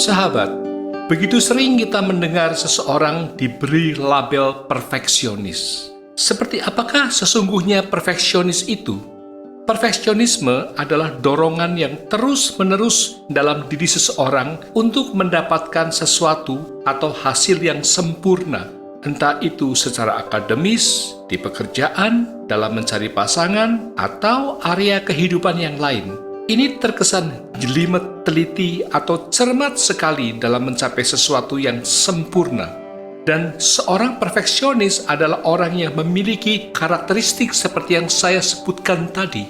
Sahabat, begitu sering kita mendengar seseorang diberi label perfeksionis. Seperti apakah sesungguhnya perfeksionis itu? Perfeksionisme adalah dorongan yang terus-menerus dalam diri seseorang untuk mendapatkan sesuatu atau hasil yang sempurna, entah itu secara akademis, di pekerjaan, dalam mencari pasangan, atau area kehidupan yang lain. Ini terkesan jelimet, teliti, atau cermat sekali dalam mencapai sesuatu yang sempurna. Dan seorang perfeksionis adalah orang yang memiliki karakteristik seperti yang saya sebutkan tadi.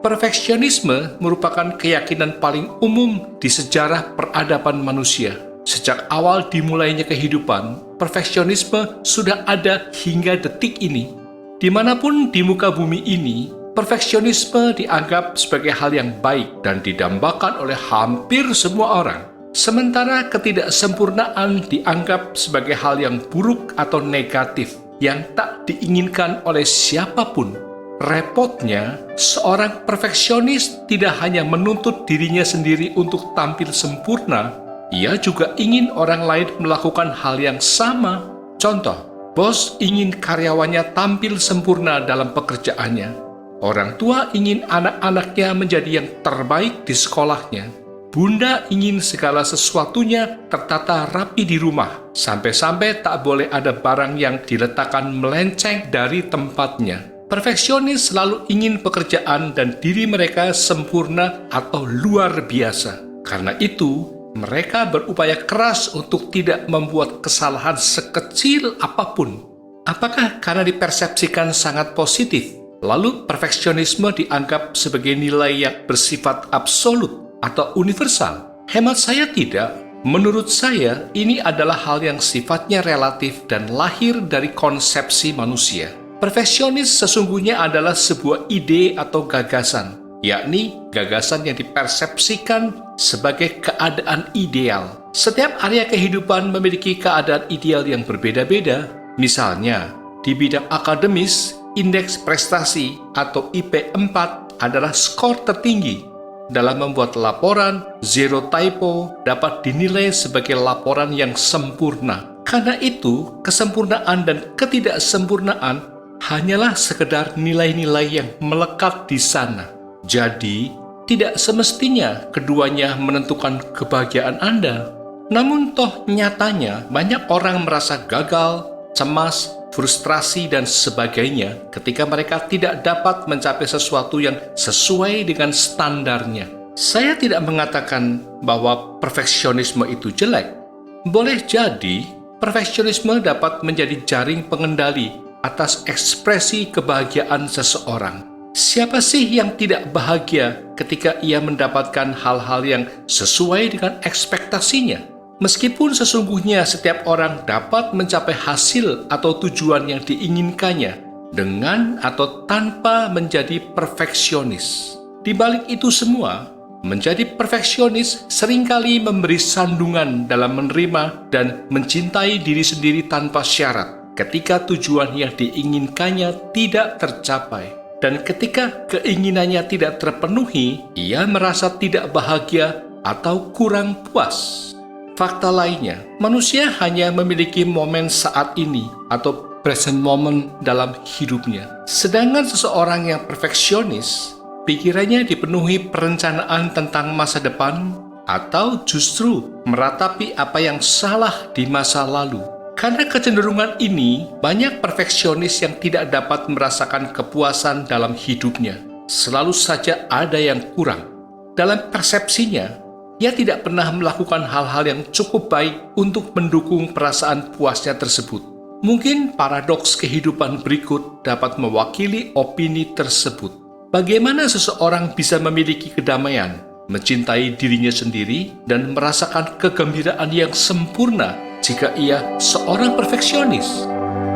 Perfeksionisme merupakan keyakinan paling umum di sejarah peradaban manusia. Sejak awal dimulainya kehidupan, perfeksionisme sudah ada hingga detik ini. Dimanapun di muka bumi ini, perfeksionisme dianggap sebagai hal yang baik dan didambakan oleh hampir semua orang. Sementara ketidaksempurnaan dianggap sebagai hal yang buruk atau negatif yang tak diinginkan oleh siapapun. Repotnya, seorang perfeksionis tidak hanya menuntut dirinya sendiri untuk tampil sempurna, ia juga ingin orang lain melakukan hal yang sama. Contoh, bos ingin karyawannya tampil sempurna dalam pekerjaannya. Orang tua ingin anak-anaknya menjadi yang terbaik di sekolahnya. Bunda ingin segala sesuatunya tertata rapi di rumah, sampai-sampai tak boleh ada barang yang diletakkan melenceng dari tempatnya. Perfeksionis selalu ingin pekerjaan dan diri mereka sempurna atau luar biasa. Karena itu, mereka berupaya keras untuk tidak membuat kesalahan sekecil apapun. Apakah karena dipersepsikan sangat positif, lalu perfeksionisme dianggap sebagai nilai yang bersifat absolut atau universal? Hemat saya tidak. Menurut saya, ini adalah hal yang sifatnya relatif dan lahir dari konsepsi manusia. Perfeksionis sesungguhnya adalah sebuah ide atau gagasan, yakni gagasan yang dipersepsikan sebagai keadaan ideal. Setiap area kehidupan memiliki keadaan ideal yang berbeda-beda. Misalnya, di bidang akademis, indeks prestasi atau IP 4 adalah skor tertinggi. Dalam membuat laporan, zero typo dapat dinilai sebagai laporan yang sempurna. Karena itu, kesempurnaan dan ketidaksempurnaan hanyalah sekedar nilai-nilai yang melekat di sana. Jadi, tidak semestinya keduanya menentukan kebahagiaan Anda. Namun toh nyatanya banyak orang merasa gagal, cemas, frustrasi, dan sebagainya ketika mereka tidak dapat mencapai sesuatu yang sesuai dengan standarnya. Saya tidak mengatakan bahwa perfeksionisme itu jelek. Boleh jadi, perfeksionisme dapat menjadi jaring pengendali atas ekspresi kebahagiaan seseorang. Siapa sih yang tidak bahagia ketika ia mendapatkan hal-hal yang sesuai dengan ekspektasinya? Meskipun sesungguhnya setiap orang dapat mencapai hasil atau tujuan yang diinginkannya dengan atau tanpa menjadi perfeksionis. Di balik itu semua, menjadi perfeksionis seringkali memberi sandungan dalam menerima dan mencintai diri sendiri tanpa syarat. Ketika tujuan yang diinginkannya tidak tercapai, dan ketika keinginannya tidak terpenuhi, ia merasa tidak bahagia atau kurang puas. Fakta lainnya, manusia hanya memiliki momen saat ini atau present moment dalam hidupnya. Sedangkan seseorang yang perfeksionis, pikirannya dipenuhi perencanaan tentang masa depan atau justru meratapi apa yang salah di masa lalu. Karena kecenderungan ini, banyak perfeksionis yang tidak dapat merasakan kepuasan dalam hidupnya. Selalu saja ada yang kurang. Dalam persepsinya, ia tidak pernah melakukan hal-hal yang cukup baik untuk mendukung perasaan puasnya tersebut. Mungkin paradoks kehidupan berikut dapat mewakili opini tersebut. Bagaimana seseorang bisa memiliki kedamaian, mencintai dirinya sendiri, dan merasakan kegembiraan yang sempurna jika ia seorang perfeksionis?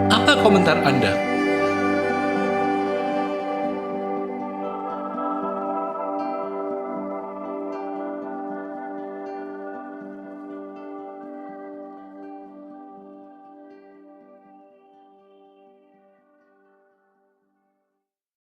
Apa komentar Anda?